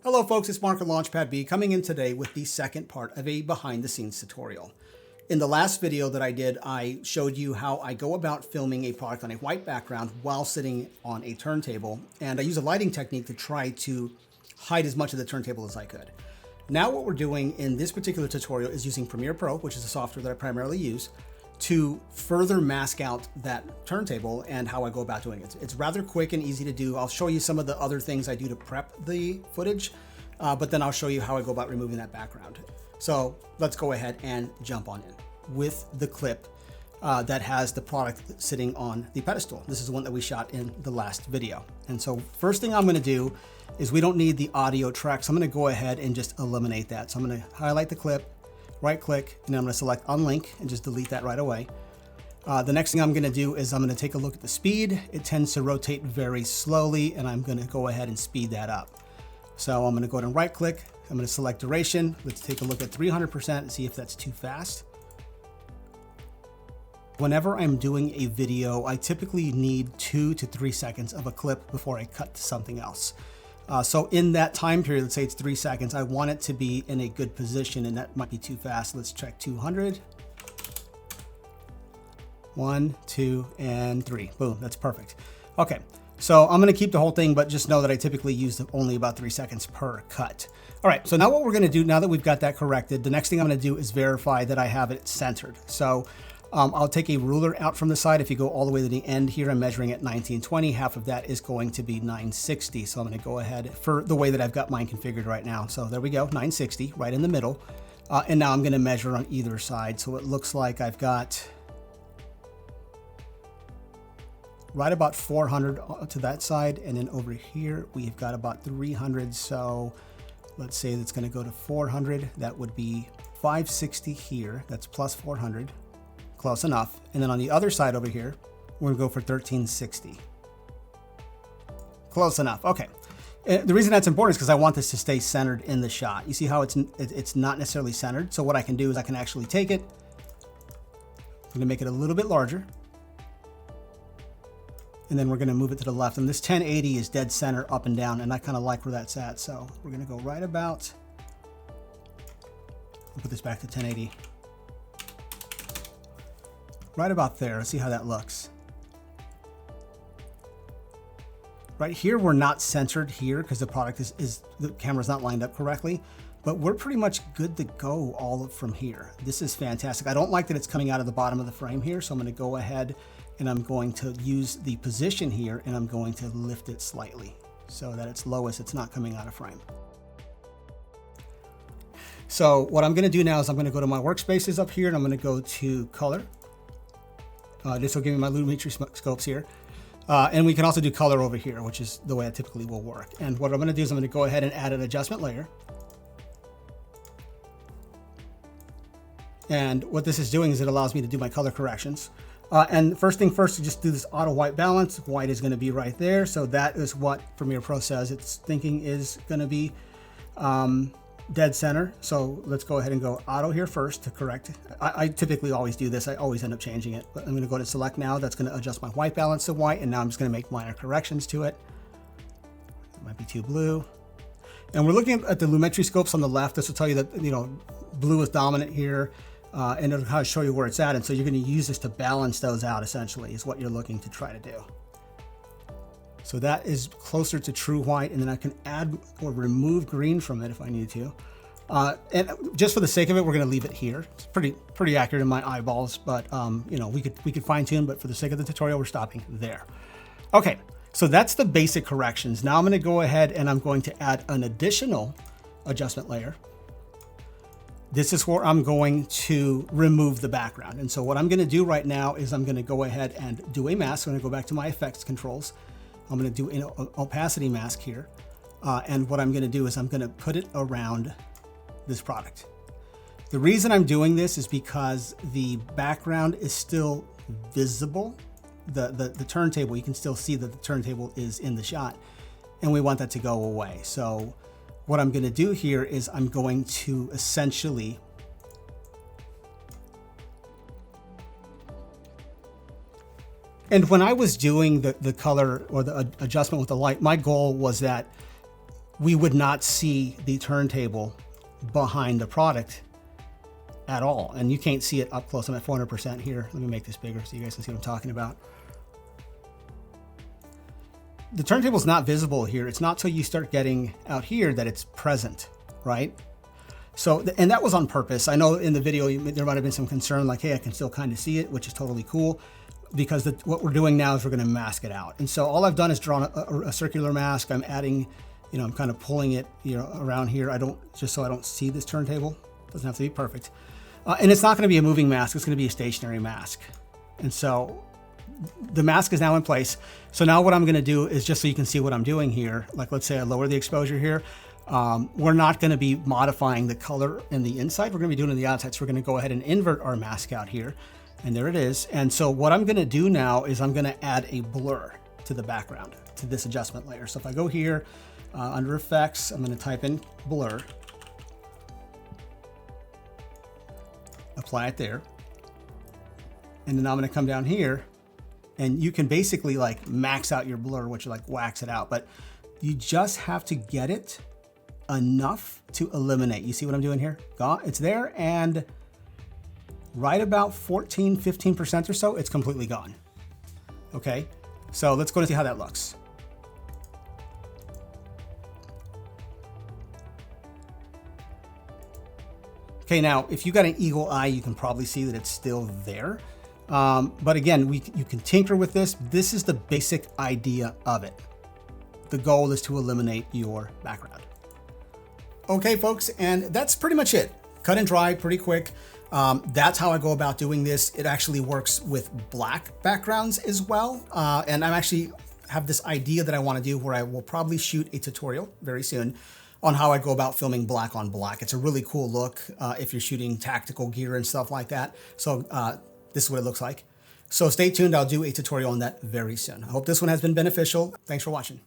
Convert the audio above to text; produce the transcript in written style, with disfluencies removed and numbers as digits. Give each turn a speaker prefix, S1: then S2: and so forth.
S1: Hello folks, it's Mark at Launchpad B coming in today with the second part of a behind the scenes tutorial. In the last video that I did, I showed you how I go about filming a product on a white background while sitting on a turntable, and I use a lighting technique to try to hide as much of the turntable as I could. Now what we're doing in this particular tutorial is using Premiere Pro, which is the software that I primarily use, to further mask out that turntable and how I go about doing it. It's rather quick and easy to do. I'll show you some of the other things I do to prep the footage, but then I'll show you how I go about removing that background. So let's go ahead and jump on in with the clip that has the product sitting on the pedestal. This is the one that we shot in the last video. And so first thing I'm going to do is we don't need the audio track, so I'm going to go ahead and just eliminate that. So I'm going to highlight the clip, right click, and then I'm going to select unlink and just delete that right away. The next thing I'm going to do is I'm going to take a look at the speed. It tends to rotate very slowly, and I'm going to go ahead and speed that up. So I'm going to go ahead and right click. I'm going to select duration. Let's take a look at 300% and see if that's too fast. Whenever I'm doing a video, I typically need 2 to 3 seconds of a clip before I cut to something else. So in that time period, let's say it's 3 seconds, I want it to be in a good position, and that might be too fast. Let's check 200. 1, 2, and 3. Boom, that's perfect. Okay, so I'm gonna keep the whole thing, but just know that I typically use only about 3 seconds per cut. All right, so now what we're gonna do, now that we've got that corrected, the next thing I'm gonna do is verify that I have it centered. So I'll take a ruler out from the side. If you go all the way to the end here, I'm measuring at 1920. Half of that is going to be 960. So I'm going to go ahead for the way that I've got mine configured right now. So there we go, 960 right in the middle. And now I'm going to measure on either side. So it looks like I've got right about 400 to that side. And then over here, we've got about 300. So let's say that's going to go to 400. That would be 560 here. That's plus 400. Close enough. And then on the other side over here, we're gonna go for 1360. Close enough. Okay. The reason that's important is because I want this to stay centered in the shot. You see how it's not necessarily centered. So what I can do is I can actually take it. I'm gonna make it a little bit larger. And then we're gonna move it to the left. And this 1080 is dead center up and down, and I kind of like where that's at. So we're gonna go right about, I'll put this back to 1080. Right about there. Let's see how that looks. Right here, we're not centered here because the product the camera's not lined up correctly, but we're pretty much good to go all from here. This is fantastic. I don't like that it's coming out of the bottom of the frame here, so I'm going to go ahead and I'm going to use the position here, and I'm going to lift it slightly so that it's lowest, it's not coming out of frame. So what I'm going to do now is I'm going to go to my workspaces up here, and I'm going to go to color. This will give me my lumetri scopes here. And we can also do color over here, which is the way I typically will work. And what I'm going to do is I'm going to go ahead and add an adjustment layer. And what this is doing is it allows me to do my color corrections. And first thing first, to just do this auto white balance. White is going to be right there. So that is what Premiere Pro says it's thinking is going to be dead center. So let's go ahead and go auto here first to correct. I typically always do this. I always end up changing it, but I'm going to go to select now. That's going to adjust my white balance to white. And now I'm just going to make minor corrections to it. It might be too blue. And we're looking at the lumetri scopes on the left. This will tell you that, you know, blue is dominant here. And it'll kind of show you where it's at. And so you're going to use this to balance those out, essentially, is what you're looking to try to do. So that is closer to true white, and then I can add or remove green from it if I need to. And just for the sake of it, we're going to leave it here. It's pretty accurate in my eyeballs, but you know, we could fine tune, but for the sake of the tutorial, we're stopping there. Okay, so that's the basic corrections. Now I'm going to go ahead and I'm going to add an additional adjustment layer. This is where I'm going to remove the background. And so what I'm going to do right now is I'm going to go ahead and do a mask. I'm going to go back to my effects controls. I'm going to do an opacity mask here. And what I'm going to do is I'm going to put it around this product. The reason I'm doing this is because the background is still visible. The turntable, you can still see that the turntable is in the shot, and we want that to go away. So what I'm going to do here is I'm going to essentially And when I was doing the color or the adjustment with the light, my goal was that we would not see the turntable behind the product at all. And you can't see it up close. I'm at 400% here. Let me make this bigger so you guys can see what I'm talking about. The turntable is not visible here. It's not till you start getting out here that it's present, right? So, and that was on purpose. I know in the video, there might have been some concern like, hey, I can still kind of see it, which is totally cool, because what we're doing now is we're gonna mask it out. And so all I've done is drawn a circular mask. I'm adding, you know, I'm kind of pulling it, you know, around here. Just so I don't see this turntable. Doesn't have to be perfect. And it's not gonna be a moving mask. It's gonna be a stationary mask. And so the mask is now in place. So now what I'm gonna do is, just so you can see what I'm doing here, like let's say I lower the exposure here, we're not gonna be modifying the color in the inside. We're gonna be doing it in the outside. So we're gonna go ahead and invert our mask out here. And there it is. And so what I'm gonna do now is I'm gonna add a blur to the background, to this adjustment layer. So if I go here, under effects, I'm gonna type in blur, apply it there. And then I'm gonna come down here, and you can basically like max out your blur, which like wax it out, but you just have to get it enough to eliminate. You see what I'm doing here? It's there, and right about 14, 15% or so, it's completely gone. Okay, so let's go to see how that looks. Okay, now if you got an eagle eye, you can probably see that it's still there. But again, you can tinker with this. This is the basic idea of it. The goal is to eliminate your background. Okay, folks, and that's pretty much it. Cut and dry, pretty quick. That's how I go about doing this. It actually works with black backgrounds as well. And I actually have this idea that I want to do where I will probably shoot a tutorial very soon on how I go about filming black on black. It's a really cool look if you're shooting tactical gear and stuff like that. So this is what it looks like. So stay tuned. I'll do a tutorial on that very soon. I hope this one has been beneficial. Thanks for watching.